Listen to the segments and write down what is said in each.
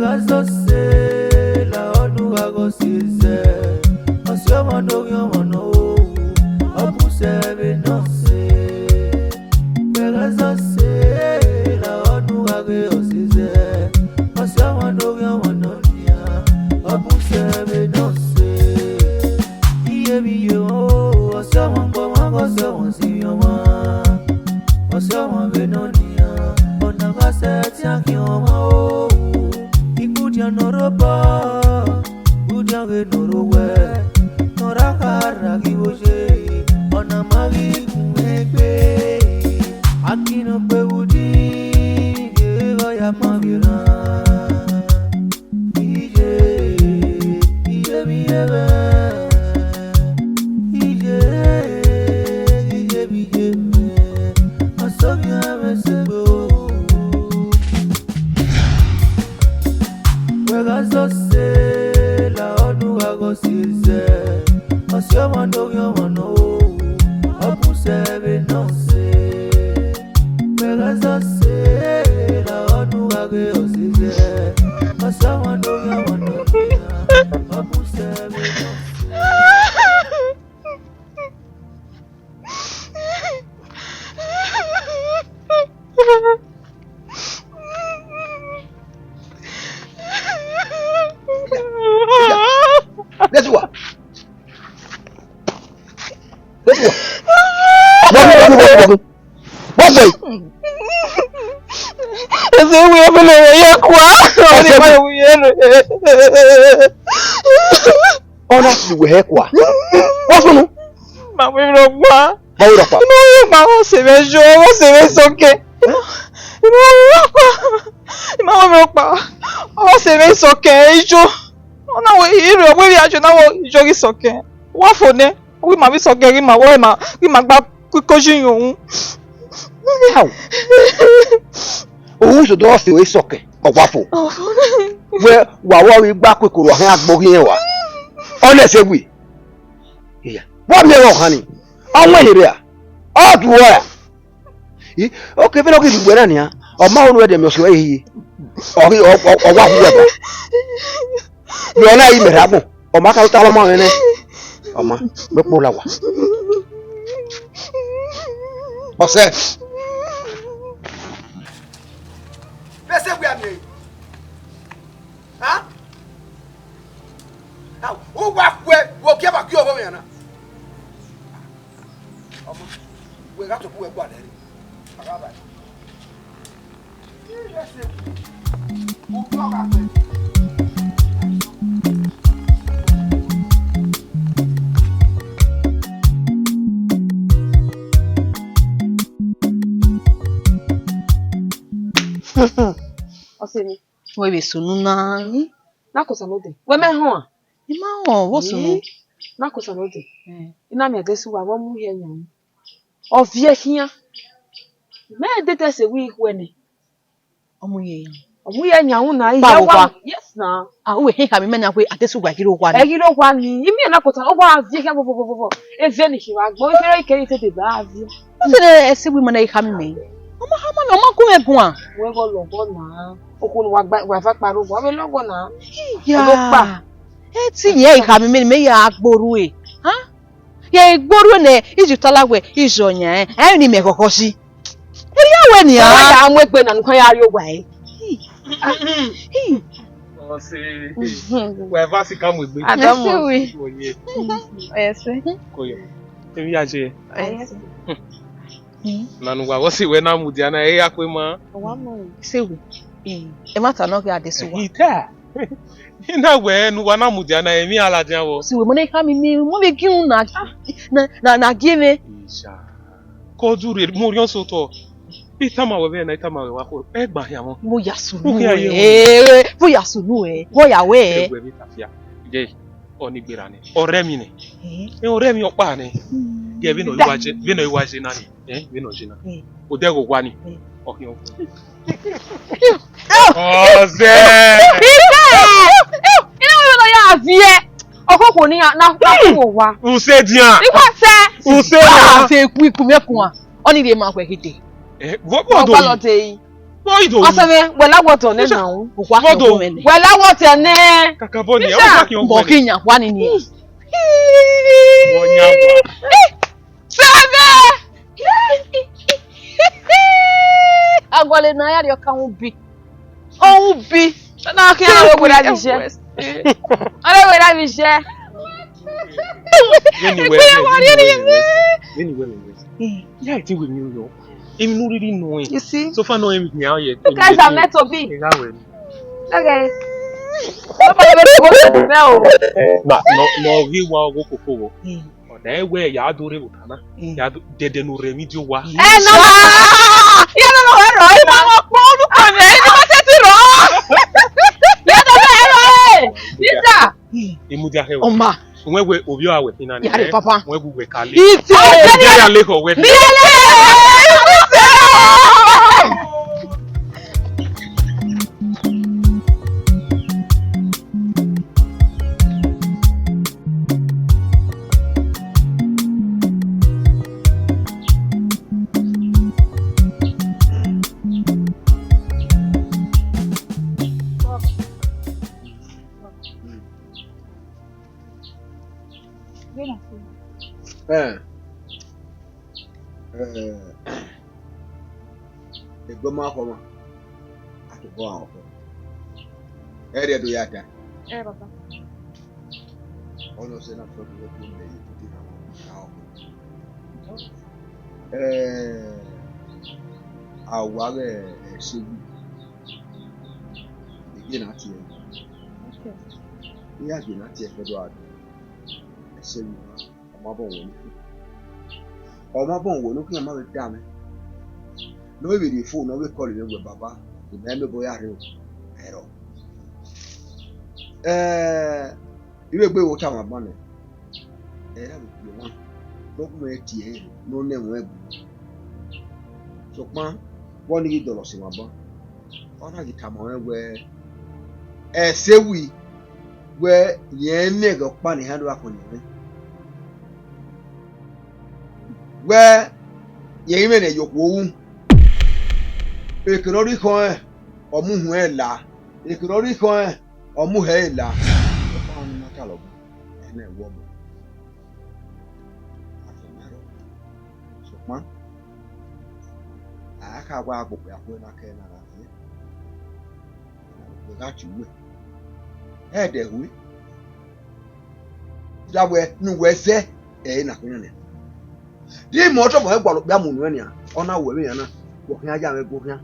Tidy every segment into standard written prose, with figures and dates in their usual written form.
Taghoseze la onu Taghoseze Osyomo no yomo no Obusebe no se Taghoseze la onu Taghoseze Osyomo no yomo no Obusebe no se Iye biyo Osyomo ngoma Osyomo siyoma Osyomo benonia Onagase tiakioma Ikudia noroba Udia ge norowe Norakara kiboje Onamagi kumegbe Akino pe udi Geva ya mabira Ije biyebe Ije biyebe Asobya mesebo Taghoseze la onu Taghoseze Osyomo no yomo no Obusebe no se Taghoseze la onu Taghoseze Osyomo no yomo no Obusebe no Let's go. What's it? Ese we have no ya kwa. Ona we he kwa. What's no? Ma we no kwa. Ma we no kwa. No, ma o se ve jo, o se ve soke. Ma we no kwa. O se ve soke ijo. Ona we iro we ajo na wo ijo ki soke. Wa fo ne. We ma bi soke ri ma wo ma gba ko jin ohun. How? Ohun so do fi we soke. Ogwafo. We wa we gba kokoro han agbogi yen wa. Ona se gwi. Yeah. What me wo hani? Awon here a. O du wa. Okay, fe no ki gbe na ni a. O ma onu e de mi o so ehi. O wa hu ba. Yo na yi merabu. O ma ka ta lo mo ne. O ma, me po la wa. O se. Bese gwi ami. Ha? How? O wa kwe, wo ke ba ki o bo me na. O ma, we ga to ku e gba le ri. Aga ba. Bese. O ko ga pe. Osemi. We be sunu na. Na kosa no de. We me ho a. Ima ho wo sunu. Na kosa no de. Ina me agesi wa wo mu hia nyam. Oviahon. Me de te se wi hu ene. Omu ye yan. Omu ye nyam na Pa wa. Yes na. Ah we he ka me na kwe atesu gwa kiri okwa ni. E kiri okwa ni. Imi na kosa o wa aviahia bo. Evie ni hiwa gbo ifere ikeri te de ba avia. Ose ese wi mana ika me. Ọmọ ha ma ọmọ kun egun a. We go logo na. Okun wa fa paro wa be logo na. Ya. E ti ye ika me ya agboru e. Ha? Ye igboru ne ijutala we ijonya e ni me kokosi. Eri awe ni a. Ya mu egbe na nkan ya ri ogwa e. O se we va si kam egbe. Adamu. Oye. Ese. Koyo. Emi aje. Ese. Nanu wa wo si we na mudia na e yakwe ma. Wa mo. Sewe. E mata no ke adesu wa. Ita. Ina we nu wa na mudia na emi alajan wo. Sewe mo na ka mi mo be kiun na give. Isha. Ko dure mo rion so to. Itama we be na itama we wa ko. E gba ya mo. Mo ya sunu Mo Mo ya sunu Wo ya we. Egbe mi tafia. Je oni gbera ni. Ọ̀rẹ́ mi ni. Ọ̀rẹ́ mi opa ni. Ge bi no iwaje na ni. Bi no jina. O de go wa ni. Okin o. Oze. Ina we no ya avie. Okoko ni na ku wa. Use dian. Igba se. Use na. Se ku iku mekun a. Oni de ma kwekete. Wo do. Why do? Asame, wela water ne now. Modo. Wela water ne. Kakaboni, I was talking on Bokinya, one in here. Bonyawa. Save! Agwale na ya yo kan ubi. O ubi. Na kan na we da bi se. Ala we da bi se. Anyway. Yeah, I think we knew you. Even no really knowing. You see? So far knowing now yet. You guys are meant to be. Exactly. Okay. Nobody will go to the now. No, we wa go koko. Na ewe ya adore utana. Ya dede no remedio wa. No. Ya no ero. I ma po lu ko ni. Ni ma se ti ro. Ya no ero. Lisa. Imudia he. Oma. Nwewe obi awe ina ni. Ya papa. Nwewe we kale. Ite. Ya le ko we. Egboma akoma. Atubo awon. Ere do yata. Papa. Ono se na so do ko le yi na. Aware segun. Igi na ti e. Okay. Iya gi na ti e fedo adu. Segun. Ọmọ bọ̀ wọ̀ lókè ọmọ rẹ̀ dá mi. Lọ́wọ́ ìbèrè fóònù ọwọ́ ìkọlù ní ọgbẹ̀ bàbá ìgbà ẹ̀mí bóyá rẹ̀ o. Ẹ̀rọ. Ìwé gbé ìwòsàn àwọn àbọ̀nà. Ẹ̀rọ mi pè wọ́n. Lọ́kùnrin ẹ̀ tiẹ̀ rẹ̀ ló ní ẹ̀wọ̀n ẹ̀bùn. Sọpọ́n wọ́n ní ìdọ̀lọ̀ sí wọn bọ́. Ọ̀nà ìta mọ̀ ẹ̀ wẹ́ ẹ̀ṣẹ̀wì wẹ́ yẹn ní ẹ̀gọ́ pa ní hẹ́ndọ́ akọ̀nyẹ̀wẹ́. Where ye even a yoke womb. A canori coin or muhuela. A canori coin or muhela. Upon Matalo and a woman. So, man, I can't walk up when I can. Without you, eh, there we that way, no way, say, eh, nothing. Di moto mo egwa bia mu nu ania ona wo me yana wo hia ja me go hia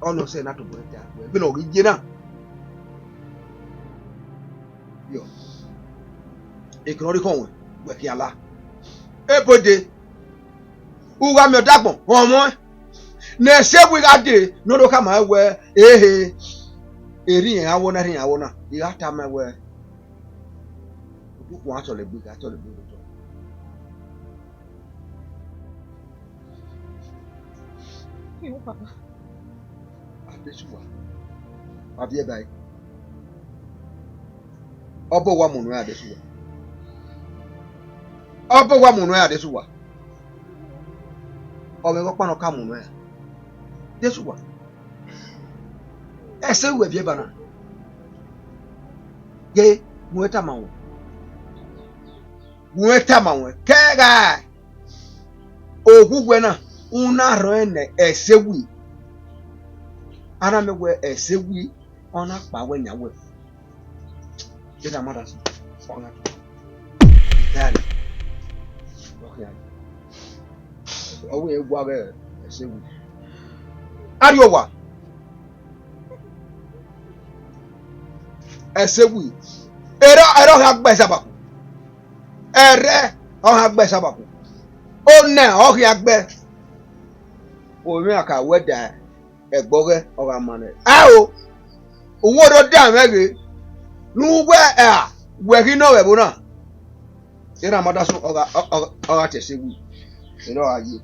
ono se na to bo ta we bi no gi na yo e kro ri kon we ki ala e bode uwa me dagbon omo na se we ga de no do ka ma we eri en awo na i ata ma we ku wa so le bi ga so le bi You, Papa. Adesuwa. Abie bai. Obo wa munu Adesuwa. Obo wa munu Adesuwa. Obe ko pano ka munu ya. Adesuwa. Ese we bie bana. Ye, mueta mawo. Mueta mawo. Kega. Ogugwe na. Una roene esewi ana mewe esewi ona pa wenya we jeda mother ona dale okay owe egwa be esewi ariowa esewi ero ha gbe sabaku ere o ha gbe sabaku o na o ha gbe omi aka weda egboge oga mane awo owo do da mege nu we we no we bona ira mada so oga tesegu ero aye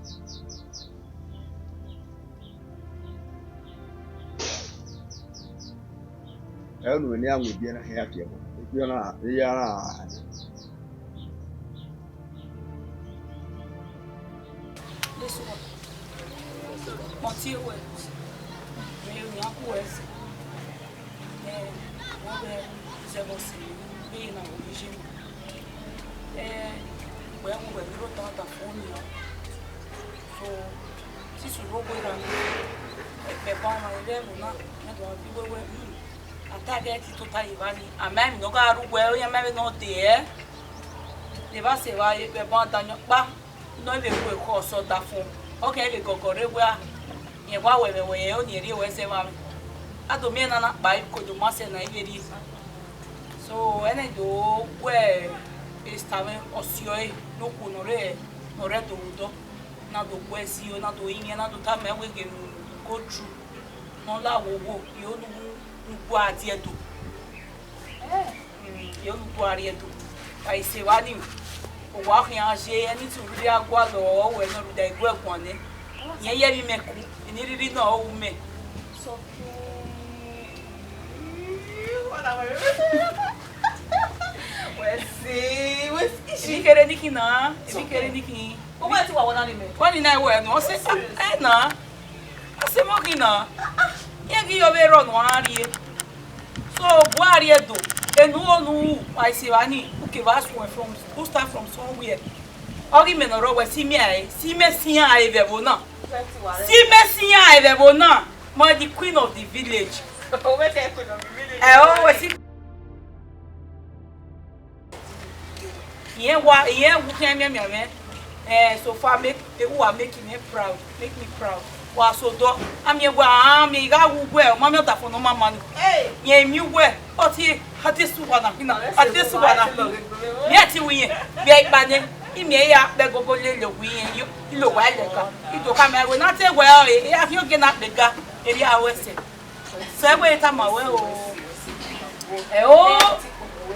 enu ni anwe bi na he atie bo bi na ya na This one. Monty, eu não conheço. Não é se você bem na origem. O virou tanta fome. So, se isso jogo era bom, mas ele não é até que tu tá aí, vai. A mãe não quer o guel e a mãe não tem. Leva se vai é bom tá não não ele foi coço da fome. Ok, ele gogore guia. E vai eu nem ri o se vai. A do mena na bai ko do massa na iveri. So, ene do we estava osioi no kunore no redo do na do kwesio na do inye na do ta me we ge go through. No la wo yo no guardi edo. Yo no guardi edo. Aí se vai nem o wa kan ase ani tu ri agwa lo we no da igwe kwon ni. Yen ye mi meku ni riri na o me. So Você querer nikin na, você querer nikin. O vai te wa wona ni me. Wani na we no se na. Ase mo kin na. Ye gi yo be ro no ari. So Buhari edo enu onu I say wani okay was from who start from somewhere. Ori me no ro we si me ai vebo na. Si me si ai vebo na. Mo the queen of the village. O we te queen of the village. O we si yeah, who can me so far make who are making me proud, make me proud. Wa so do am ye wa me ga wu gwe o ma me ta fo no mama no ye mi gwe o ti ati su wa na hina ati su wa na me ati wi ye be gba ne imi ya be gogo le le wi ye lo wa le ka ito ka me we na te gwe o e ya fi o ge na pe ga eri awese so e we ta ma we o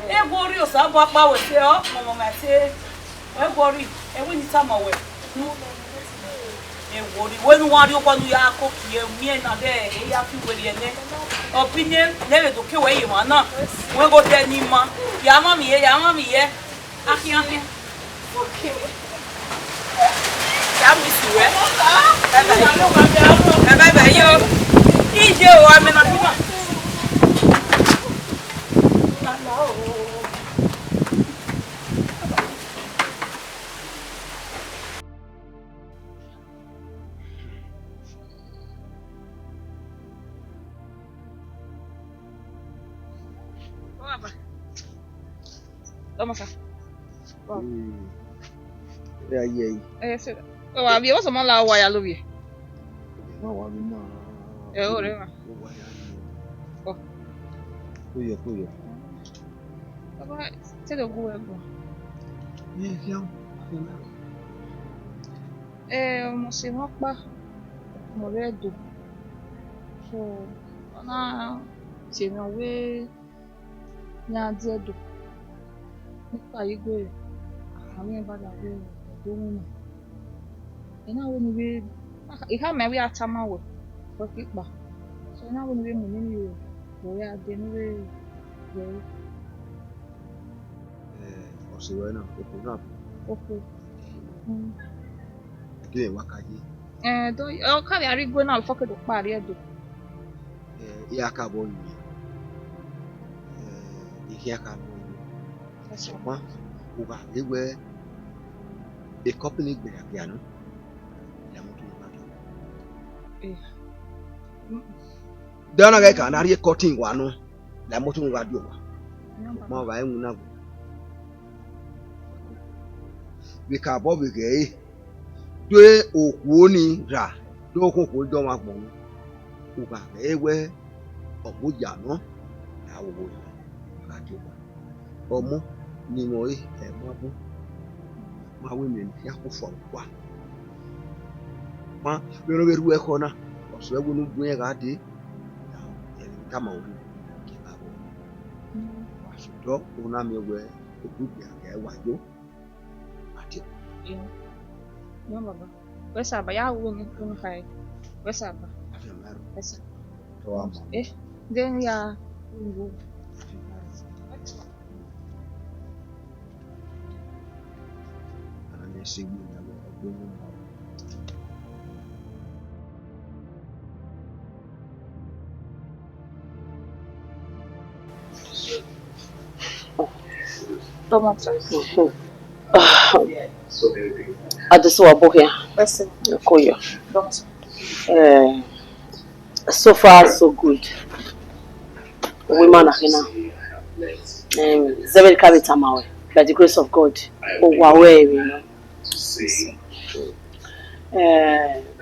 e gori o sa bo pa we se o mo ma se e gori e we ni ta ma we when one you want to cook you me na there e ya fi we ne opinion never do ke we ma na we go tell ni ma ya ma mi ye akin okay ya mi si we bye yo ije o amena ti ma Toma cá. E aí? Esse. O Abies você manda lá o ya lubi. Não, a minha. É ore ma. Oh. Cuyo. Agora, você deu go ego. Que mo se mo pa mo redo. So, ona se no we nya diedo. Nípa igwe àwọn en bada we do mu. Ina wo ni we iha me we atama we for pipa. So ina wo ni we mu ni we wo ya de ni we we Osiwe na ko na. okay. Ke wakaji. Do o ka ya rigwe na fo ke do pari edo. Ya ka bo ni. Ihe aka no. Sọ̀pọ̀ ògbà ewé ìkọ́pìnì gbèrè àná ìyàmú tó nípa tó. Dáná rẹ̀ kà náà rí kọ́tìn wà nù ìyàmú tó nípa tó wà. Mọ̀ wà ẹ̀hún náà. Bí ká bọ́ bí kẹ́ ẹ́ dé òkú ní rà dókòó kó dán wa gbọ̀n. Ògbà ewé ọ̀gbọ́jà náà ìyàwó wò yẹn ká tó wà. Ọmọ ni mo rí mọ́ bú máa wé mi ní àkófò wà má lórí ẹrú ẹ̀kọ́ náà ọ̀sọ̀ ẹ̀wọ̀n ló gbé ẹ̀rá dé ẹ̀rí táwọn orí kí n bá wọ̀ àṣùtọ́ òun náà mi wẹ̀ òkúgbìn àgbẹ̀ wájú àti. Yom baba wesa ba ya wo ni kun kai wesa ba wesa to am den ya ngo seguir Adesso bohia. Koyo. So far so good. Women are here now. Seven carry tamawe. By the grace of God. Oh wow, you know.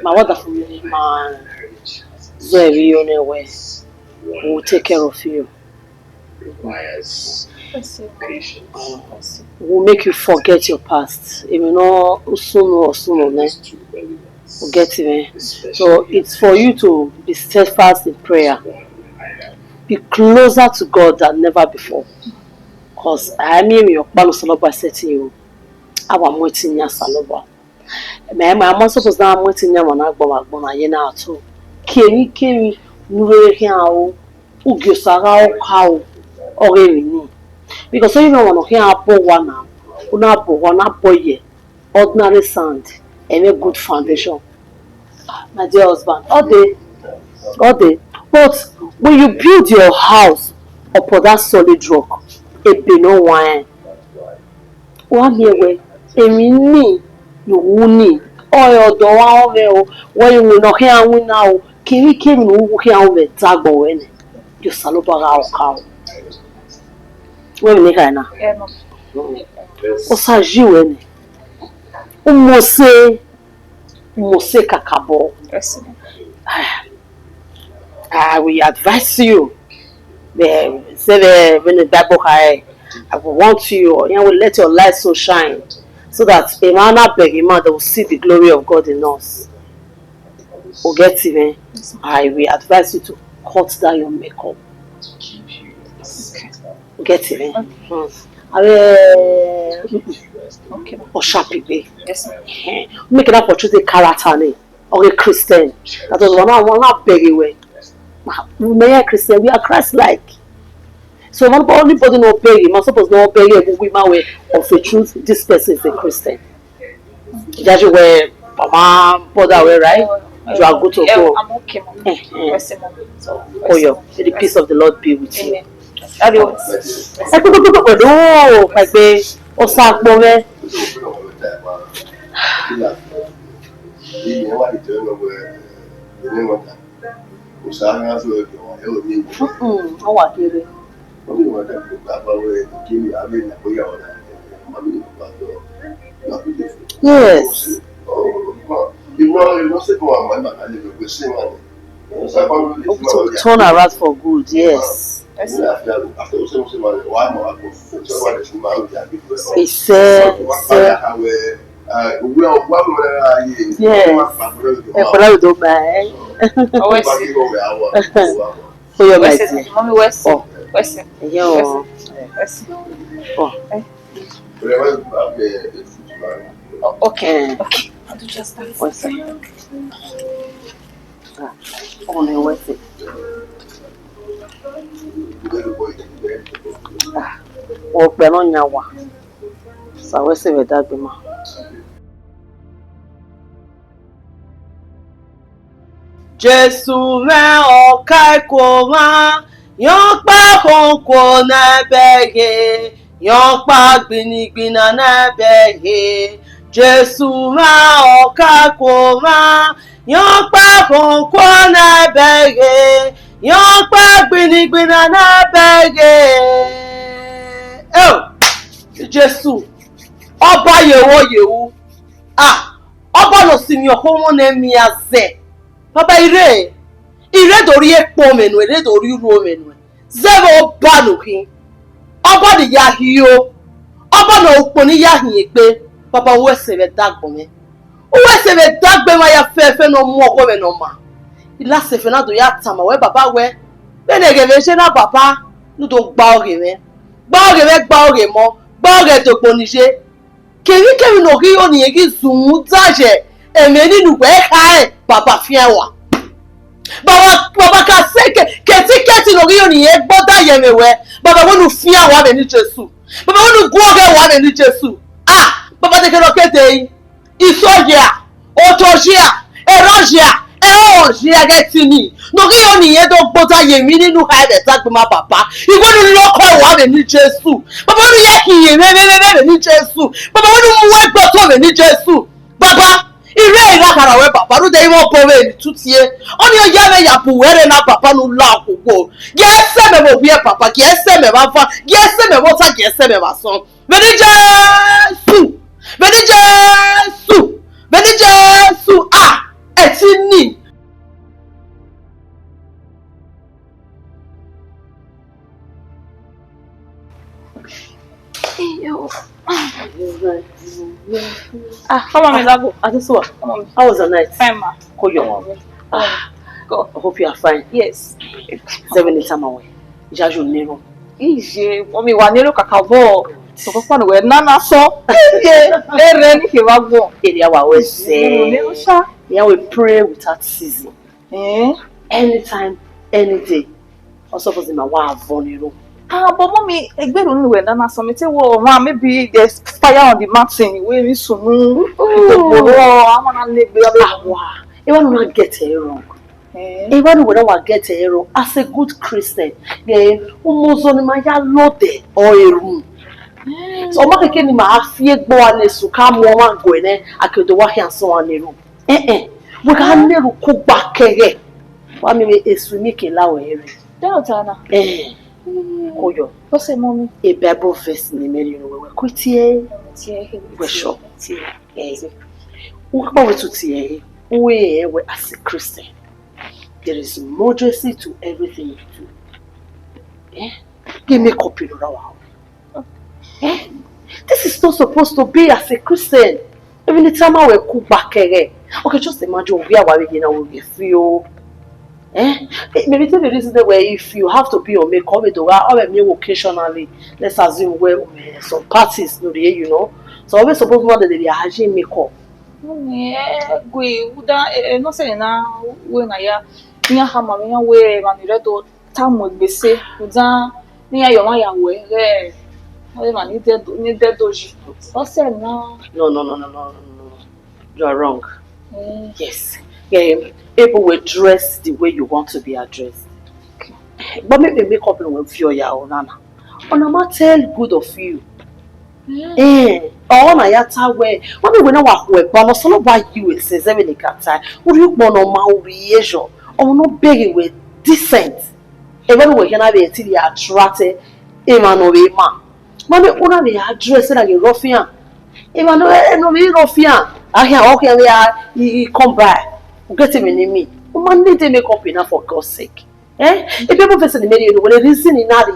My wonderful man, Zoe, will take care of you. Will make you forget your past. Even though sooner or sooner, will get it. So it's for you to be steadfast in prayer. Be closer to God than never before. Because I mean, your Balusaloba said to you, I am waiting your Saloba. I'm not supposed to am waiting your Managba, you know, too. Kiri, Nure Hiao, Ugyosara, how, or any. Because so you don't want to hear a poor one now, one boy, ordinary sand, and a good foundation. My dear husband, all day. But when you build your house upon that solid rock, it be no wine. 1 year way, a mini, you woonie, or your door, when you will not hear we now, Kiri came who hear the Tago in you saloba cow. When we make now. Osayande, Mose kakabo. I will advise you. When the Bible I will want you, or will let your light so shine, so that a man that will see the glory of God in us. Or get it, I will advise you to cut down your makeup. Get it, or sharpie. Yes. Make it up for choosing character or a Christian. That was one not beg away. We are Christian, we are Christ-like. So anybody not beg him, I'm supposed not beg him we my way of the truth. This person is a Christian. That's where Mama brother way, right? You are good to go. I'm okay, Mom. Oh yeah, may the peace of the Lord be with you. Adios. Oh, my baby. Osayande. Yes. Turn around for good, yes. It's said. Yes. For your my dear. Mommy, where's Oh, yo. Oh. Okay. I'll do just that. 1 second. Only worth it. Oh, Benin, yawa. So I will say with that, Bima. Jesu me okai koma, yon pa konko na bege, yon pa gbinigbina na bege. Jesu me okai koma, yon pa konko na bege, yon pa gbinigbina na bege. Oh, Jesu, Oba yewu. Oba no simi ohomo ne miaze. Papa ire dori ekpo menu, ire dori uro menu. Zero oba no hin. Oba di ya hiyo. Oba no ukponi ya hin ekpe. Papa uwe seve dagbo me. Uwe seve dagbe ma ya fefe no mu okwe no ma. Ila sefe na do ya tama we baba we. Bene geve na papa no do gba oge me. Gba oge mo. Gba oge to ponije. Kemi no ri oni egi zumu daje. Emeni nu we kai baba fiawa. Baba ka seke keti no ri oni e gboda yemewe. Baba wonu fiawa be ni Jesu. Baba wonu gwoge wa be ni Jesu. Baba de kero kete yi. Isoja, Otosia, Erosia, Oh, she get to me. No, get on the end of butter. You meaning no hide attack to my papa. You go to local one and need Jesus. Papa, we are here. We need Jesus. Papa, we don't work but we need Jesus. Papa, ire ira kara we papa. No dey even pove ni tutie. On your yame ya puwere na papa no la kuko. Yes, se me bo biye papa. Yes, se me ba fa. Yes, se me bo ta. Yes, se me ba son. We need Jesus. We need Jesus. We need Jesus. Ah. Etini. Come on, Labo. How was the night? Fine, ma. Go. I hope you are fine. Yes. 7 time away. Jaju Nero. Ije, mommy wa nero kakabo. So papa no we nana so. Ere ni ke wa go. Area wa we say. Yeah, we pray without ceasing. Anytime, any day. Also for my wa vonero. But mommy, Egbeuyi no we nana so me say wo ma maybe there's fire on the mountain. We ni sunu. Amana legbe Wow. Even when I get it wrong. Even when I get it wrong, as a good Christian, then almost on my loaded or a room. So I'm not getting my fear boys to come one going there. I could walk here so on the room. We can't never cook back here. What me is we make a low area. Don't Anna. Koyo. What's the mommy? A Bible verse in the menu. We quit here. We're sure. What about to see? We as a Christian. There is modesty to everything you do. Give me a copy of our. This is not supposed to be as a Christian. Even the time I will cook back here. Okay, just imagine we are going to feel. Maybe tell the reason where if you have to be on makeup, or occasionally, let's assume where some parties, you know. So always supposed to that they are having makeup. No say na we na ya nya hama me ya we ma ni redo tamu gbese udan ni ya yo ma ya we re we ma ni de doji o say na No. You are wrong. Yes. People will dress the way you want to be addressed. Okay. But maybe makeup will feel ya onana. Onama tell good of you. Oh, na yata we. When we know what we, but so no buy you it says every time. Would you want no ma reaction? Or no begging with decent. Even we can have a till you attracted. Even no way man. When we wanna be addressed like a ruffian. Even no be ruffian. I hear okay we are he come by. Get him in me. Man need to make up enough for God's sake. If people face in the media, when they reason in that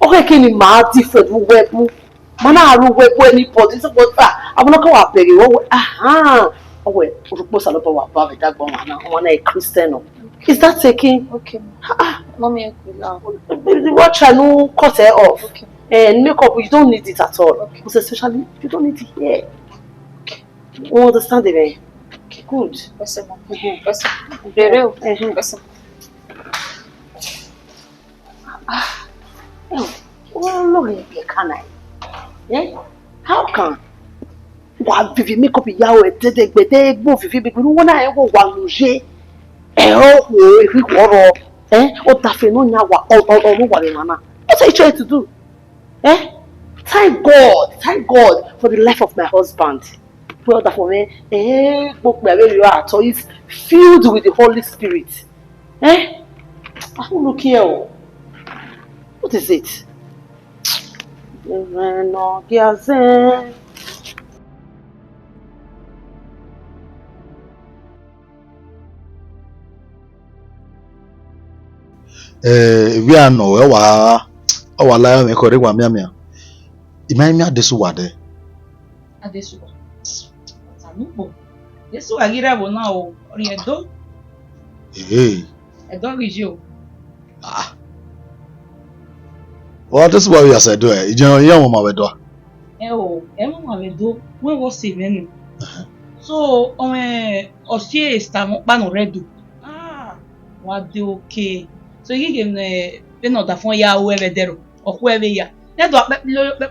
okay, can you mark different web? Mana web anybody? So what? I'm not going to pay you. Aha. Oh wait, we supposed to about that one. A Christian. Is that taking? Okay. Mommy, watch I know cut her off. Okay. And makeup, you don't need it at all. Okay. Especially you don't need it here. Okay. You understand it? Okay, good. Listen, very well. Listen. Well, look, can I? Yeah? How can? Why if you make up Yahweh, Degbeuyi, both if you be no one I go waluge. If we quarrel, or Tafeno Yawa, or no one, Mama. What are you trying to do? Thank God for the life of my husband. Well, that for me, book where you are, so it's filled with the Holy Spirit. I don't look here. What is it? We are no, our lion, a correct one, Mamma. Imagine this water. Adesso. Salubo. Yesu agira bona o oriedo. Edo rigio. What is what we are said do it? You know, young mama do. Mama do. We was see menu. So, osie está pa no redo. What do okay. So he give no da fon ya o evedero. Okwo eve ya. Le do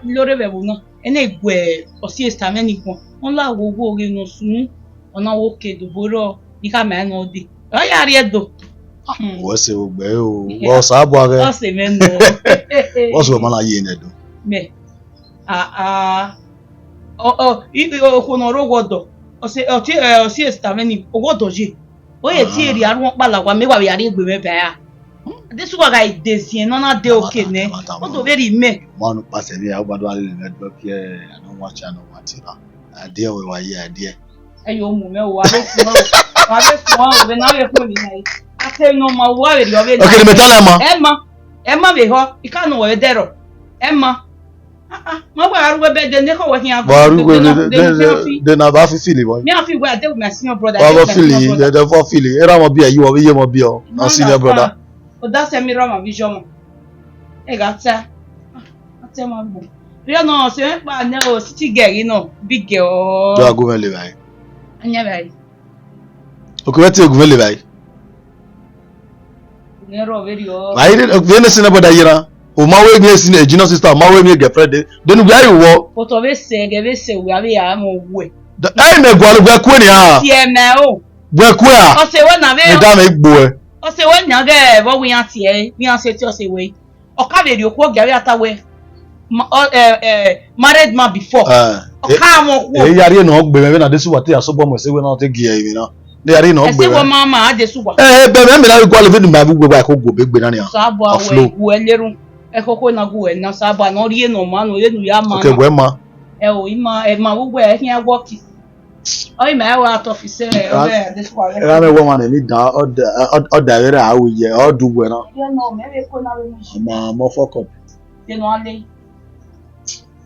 lore be bo no. Ene gwe osie está menu kon. On la wo no sunu. Ona wo ke do boro Ika me no di. O ya riedo. What's it what's up O se me no. what's what man ye nedo Me. Ibi okunoro wodo. O se o si estameni owodo je. O ye ti eri arun pala wa me wa yari egbe me ba ya. This one guy desien no na de okay ne. O do very me. man pass any abado ale nedo ke I don't watch and what na idea we wa ye idea Ayo mu me wa be fun o. Wa be fun o be na we fun ni na. Ate no ma wa we ri o be. okay me tell Emma be ho. Ika no we dero. Emma. Ma wa aru be de ne ko we hian. de na ba fi feel boy Me I feel where I deal with my senior brother. ba feel de for feel era mo bia you o ye mo bia o na senior brother But that's a mirror my vision. E gata. Ate ma gbo. You know, say pa na o city girl, you know, big girl. do go le bai Anya bai. okay wetin go le bai NEROW video. I didn't be senior brother yira o ma we me senior junior sister ma we me girlfriend de nu gba iwo But o be se we abi ya mo we. ai me gwa gwa ku ni ha Tie me o. gwa ku a O se we na be. me da me gbo e O se we nya ge bo we yan tie, we yan se ti o se we. O ka be ri okwo gari ata we. Married man before. O ka mo ku. e yari no gbe me na de su wa te aso bo mo se we na te gi e mi na de yari no gbe E se wo mama ade su wa. be me na gwa le fi ma bu gbe ba ko go be gbe na ni Sa bo awe we lerun. E koko na gu e na sa ba no ri no ma no le nu ya ma. okay we ma E o ima e ma wo e hin work. O ima e wa at office e be this one. era me woman ni da o da re a wo ye o du gbe na You know me be ko na we mu. ma mo fuck up You know ale.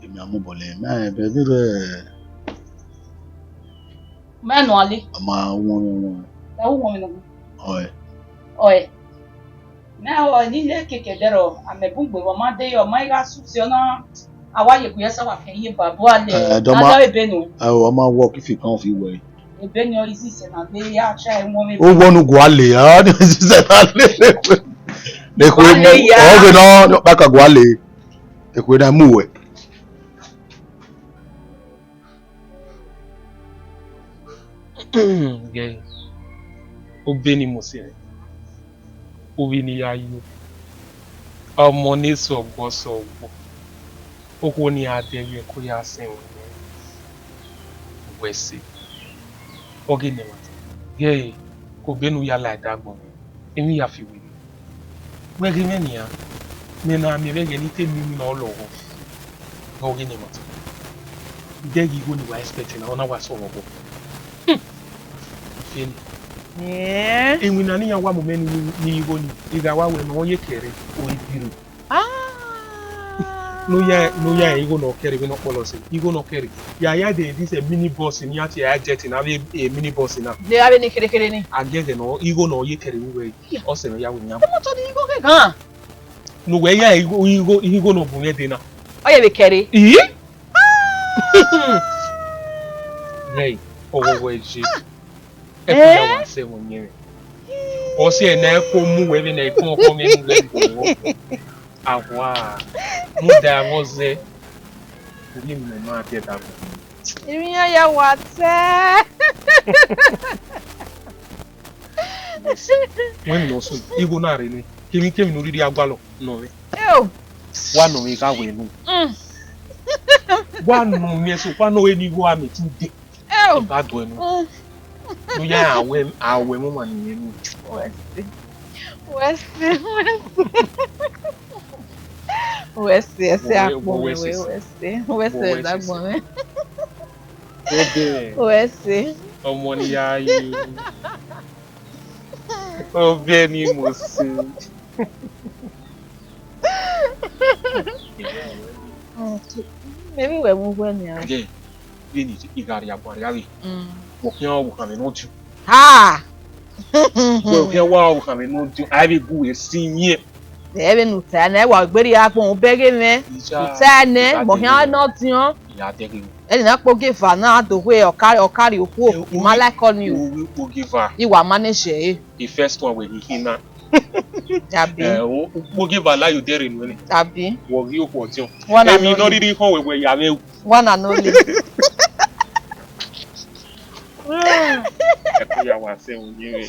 èmi amúbọ̀lẹ̀ mẹ́rin bẹ̀rẹ̀ rẹ̀ Me no ale. àmà wọn E wo mo no. ọ̀ẹ́ Oe. Me o ni le keke dero amebungbe wo ma de yo ma ga su si ona awa ye ku yesa wa kan ye babu ale. Ada ebe no. ẹ̀wọ̀ ọmọ wọ́ kí fi kan fi wẹ̀ Ebe ni o isi se na de ya cha e mo me. ó wọnú gwalè ọ́ ní sísẹ̀ náà lé lẹ́kọ̀ọ́ ọ̀gbìn náà bákà gwalè lẹ́kọ̀ọ́ náà mú wẹ̀. Gay. Obeni Mose. Obeni Yayo. Ọmọ ní sọ̀gbọ́sọ̀gbọ́. Oko ni adẹ́rẹ́ kó yá sẹ́wọ̀n. Wẹ̀sẹ̀. Ọgẹ́ ni wọ́n. Gay. Kò bẹ́nu yálà ìdágbọ̀n. Èmi yà fi wèlé. Wẹ́gẹ́ mẹ́nìyàn. Mẹ́nà àmì rẹ̀ ní tèmi náà lọ́wọ́. Ọgẹ́ ni wọ́n. Gẹ́gì ìwọ ni wà ẹ́sìpẹ̀tì náà ọ̀nà wà sọ̀rọ̀ bọ̀. Fini. Enwi na niya wa momeni ni igo ni iga wa we no ye kere o ibiru. No ya igo no kere we no policy. Igo no kere. Ya de this a mini bus ni ati ya jet na be a mini bus na. De abi ni kere ni. Ageze no igo no ye kere we. O se no ya we nyam. Mo to di igo ke kan. No we ya igo no bunye de na. O ye be kere. Hey, we ji. Ya wa se wonye. O se na ko mu we na ko ko me ni le. Awa. Mu da moze. Uri mu ma te da. Imi ya wa te. When no so igo na re ni. Kemi no ri agbalo no we. Ew. Wa no we ka we nu. Wa no me so wa no we ni go ami ti de. Ew. Ba do enu. No ya awe mo ma ni enu. West esse àpò mi West dàgbọ́n mi. West. Ọmọ ni ya yi. Ọbẹ̀ ni mo se. Maybe we're moving now. Again, we need igari abari. Working on working no do. Ha! Working on working no do. I be go e sinye. Ebe nu ta na wa gberi apon bege me. Ta ne mo yan no ti on. Ya dege. Eni na po give na do we okari oku o ma like on you. We give her. Iwa manage e. The first one we hina. Abi. We give her like you dare ni. Abi. Wo ri oku otion. Emi no ri ho we ya me. One and only. ya wa se unyiwe